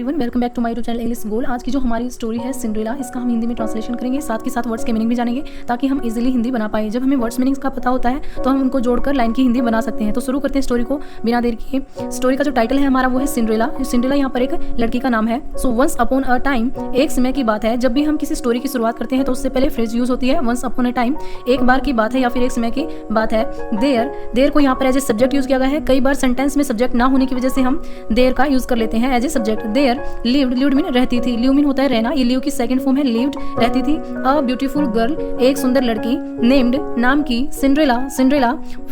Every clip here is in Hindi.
Everyone, welcome back to my YouTube channel English goal. आज की जो हमारी स्टोरी है सिंड्रेला, इसका हम हिंदी में ट्रांसलेशन करेंगे, साथ के साथ वर्ड्स के मीनिंग भी जानेंगे ताकि हम इजीली हिंदी बना पाए। जब हमें वर्ड्स मीनिंग्स का पता होता है तो हम उनको जोड़कर लाइन की हिंदी बना सकते हैं। तो शुरू करते हैं स्टोरी को बिना देर किए। स्टोरी का जो टाइटल है हमारा वो है सिंड्रेला। सिंड्रेला यहाँ पर एक लड़की का नाम है। So once upon a time, एक समय की बात है। जब भी हम किसी स्टोरी की शुरुआत करते हैं तो उससे पहले फ्रेज यूज होती है वंस अपॉन अ टाइम, एक बार की बात है या फिर एक समय की बात है। देयर को यहाँ पर एज ए सब्जेक्ट यूज किया गया है। कई बार सेंटेंस में सब्जेक्ट ना होने की वजह से हम देयर का यूज कर लेते हैं as a subject. There lived mean रहती थी, लिव मीन होता है रहना, ये लिव की सेकंड फॉर्म है, लिव्ड रहती थी। अ ब्यूटीफुल गर्ल, एक सुंदर लड़की। नेम्ड नाम की, सिंड्रेला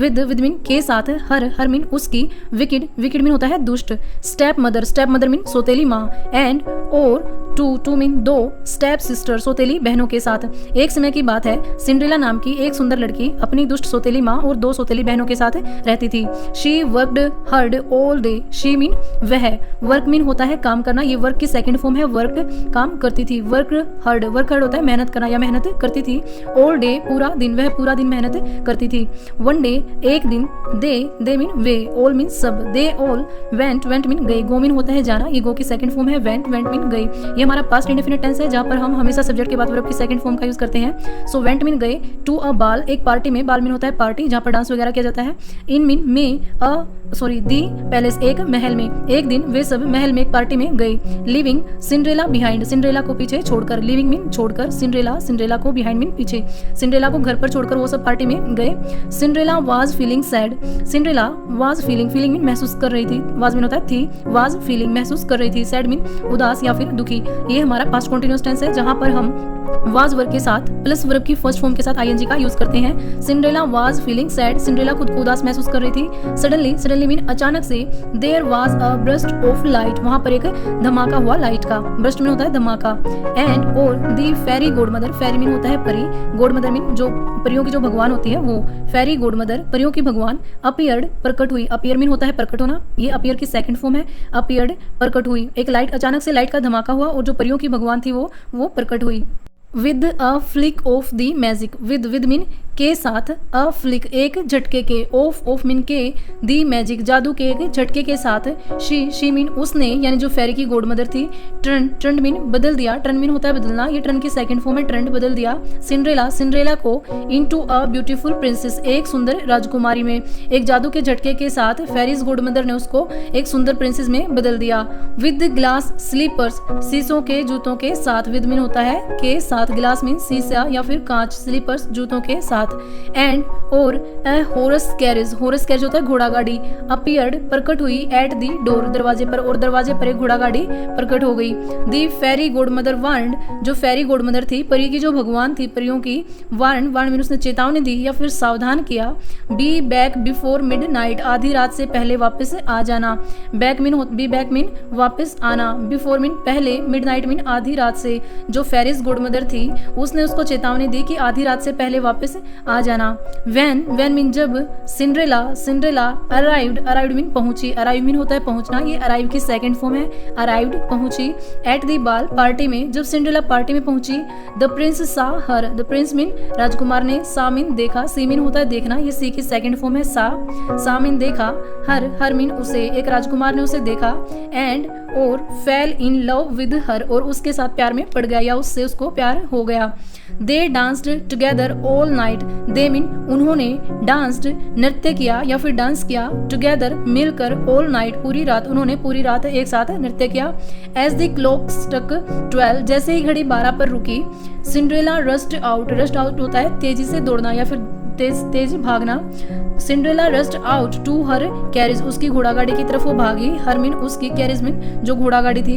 विद मीन के साथ, हर मीन उसकी। विकेड मीन होता है दुष्ट। स्टेप मदर मीन सोतेली माँ। एंड और टू मीन दो। स्टेप सिस्टर सौतेली बहनों के साथ। एक समय की बात है, सिंड्रेला नाम की एक सुंदर लड़की अपनी दुष्ट सौतेली माँ और दो सौतेली बहनों के साथ रहती थी। She worked hard all day, she mean वह। वर्क मीन होता है काम करना, ये वर्क की सेकंड फॉर्म है, वर्क काम करती थी। वर्क हार्ड होता है मेहनत करना या मेहनत करती थी। ऑल डे पूरा दिन, वह पूरा दिन मेहनत करती थी। वन डे एक दिन। दे मीन वे, ऑल मीन सब। दे ऑल वेंट मीन गए, गो मीन होता है जाना, ये गो की सेकंड फॉर्म है, वेंट मीन गई। ये हमारा पास्ट इंडेफिनिट टेंस है जहाँ पर हम हमेशा सब्जेक्ट के बाद वर्ब की सेकंड फॉर्म का यूज करते हैं। सो वेंट मीन गए। टू अ बाल, एक पार्टी में, बाल मीन होता है पार्टी जहाँ पर डांस वगैरह किया जाता है। इन मीन में, दी पैलेस, एक महल में। एक दिन वे सब महल में एक पार्टी में गए। लिविंग सिंड्रेला बिहाइंड, सिंड्रेला को पीछे छोड़कर, लिविंग मीन छोड़कर, सिंड्रेला को बिहाइंड मीन पीछे, सिंड्रेला को घर पर छोड़कर वो सब पार्टी में गए। Cinderella was feeling sad, Cinderella was feeling mean महसूस कर रही थी, वाज मीन होता है थी, वाज फीलिंग महसूस कर रही थी, सैड मीन उदास या फिर दुखी। ये हमारा पास्ट कंटीन्यूअस टेंस है जहां पर हम वाज वर्ब के साथ प्लस वर्ब की फर्स्ट फॉर्म के साथ आईएनजी का यूज करते हैं। Cinderella was feeling sad, Cinderella खुद को उदास महसूस कर रही थी। सडनली मीन अचानक से। There was a burst of light, वहां पर एक धमाका हुआ लाइट का, ब्रस्ट मीन होता है धमाका। एंड और दी फेरी गॉडमदर, फेरी मीन होता है परी, गॉडमदर मीन जो परियों की जो भगवान होती है वो, फेरी गॉडमदर परियों की भगवान। अपीयर्ड प्रकट हुई, अपीयर मीन होता है प्रकट होना, ये अपीयर की सेकंड फॉर्म है। अपीयर्ड प्रकट हुई, एक लाइट, अचानक से लाइट का धमाका हुआ और जो परियों की भगवान थी वो प्रकट हुई। With a flick of the magic, with mean के साथ, अ फ्लिक एक झटके के, ऑफ मीन के, दी मैजिक जादू के एक झटके के साथ। शी मीन उसने, यानी जो फेरी की गॉडमदर थी। ट्रेंड मीन बदल दिया, ट्रेंड मीन होता है बदलना, ये ट्रेंड की सेकंड फॉर्म है, ट्रेंड बदल दिया। सिंड्रेला को इनटू अ ब्यूटीफुल प्रिंसेस, एक सुंदर राजकुमारी में। एक जादू के झटके के साथ फेरीज गॉडमदर ने उसको एक सुंदर प्रिंसेस में बदल दिया। विद ग्लास स्लीपर्स, शीशों के जूतों के साथ, विद मीन होता है के साथ, ग्लास मीन शीशा या फिर कांच, स्लीपर्स जूतों के साथ। एंड और हॉर्स कैरेज होता है घोड़ा गाड़ी। अपीयर्ड प्रकट हुई, एट दी डोर दरवाजे पर, और दरवाजे पर एक घोड़ा गाड़ी प्रकट हो गई। दी फेरी गॉडमदर वार्न्ड, जो फेरी गॉडमदर थी, परी की जो भगवान थी परियों की, वार्न मीन उसने चेतावनी दी या फिर सावधान किया। बी बैक बिफोर मिडनाइट, आधी रात से पहले वापस आ जाना। बी बैक मीन वापस आना, बिफोर मीन पहले, मिडनाइट मीन आधी रात से। जो फेरिस गॉडमदर थी उसने उसको चेतावनी दी कि आधी रात से पहले वापस आ जाना। व्हेन मीन जब। सिंड्रेला अराइव्ड मीन पहुंची, अराइव मीन होता है पहुंचना, ये अराइव की सेकंड फॉर्म है, अराइव्ड पहुंची। एट दी बाल पार्टी में, जब सिंड्रेला पार्टी में पहुंची। द प्रिंस सा हर, द प्रिंस मीन राजकुमार ने, सा मीन देखा, सी मीन होता है देखना, ये सी की सेकंड फॉर्म है, सा मीन देखा। हर मीन उसे, एक राजकुमार ने उसे देखा। एंड और fail in love with her, और उसके साथ प्यार में पड़ गया या उससे उसको प्यार हो गया। They danced together all night, they mean उन्होंने, डांस्ड नृत्य किया या फिर डांस किया, टुगेदर मिलकर, ऑल नाइट पूरी रात, उन्होंने पूरी रात एक साथ नृत्य किया। एज द क्लॉक स्ट्रक 12, जैसे ही घड़ी 12 पर रुकी। सिंड्रेला रस्ट आउट होता है तेजी से दौड़ना या फिर तेज भागना। Cinderella rushed out to her carriage, उसकी घोड़ा गाड़ी की तरफ वो भागी। हर मीन उसकी, कैरिज मीन जो घोड़ा गाड़ी थी।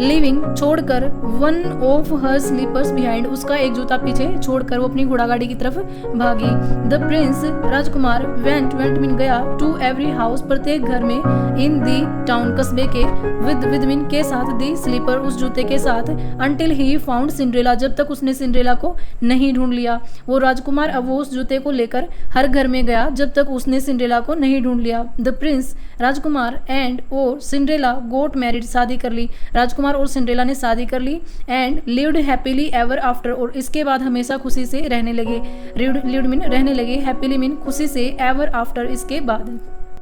लिविंग छोड़कर, one of her slippers behind, उसका एक जूता पीछे छोड़कर वो अपनी घोड़ा गाड़ी की तरफ भागी। The prince Rajkumar went mean गया, टू एवरी हाउस प्रत्येक घर में, इन दी टाउन कस्बे के, विद मीन के साथ, दी स्लीपर उस जूते के साथ। अंटिल ही फाउंड सिंड्रेला, जब तक उसने सिंड्रेला को नहीं ढूंढ लिया। वो राजकुमार अब वो उस जूते को लेकर हर घर में गया जब तक उसने सिंड्रेला को नहीं ढूंढ लिया। द प्रिंस राजकुमार एंड और सिंड्रेला गोट मैरिड, शादी कर ली, राजकुमार और सिंड्रेला ने शादी कर ली। And lived happily ever after, और इसके बाद हमेशा खुशी से रहने लगे। लिव्ड मीन रहने लगे, हैप्पीली मीन खुशी से, एवर आफ्टर इसके बाद।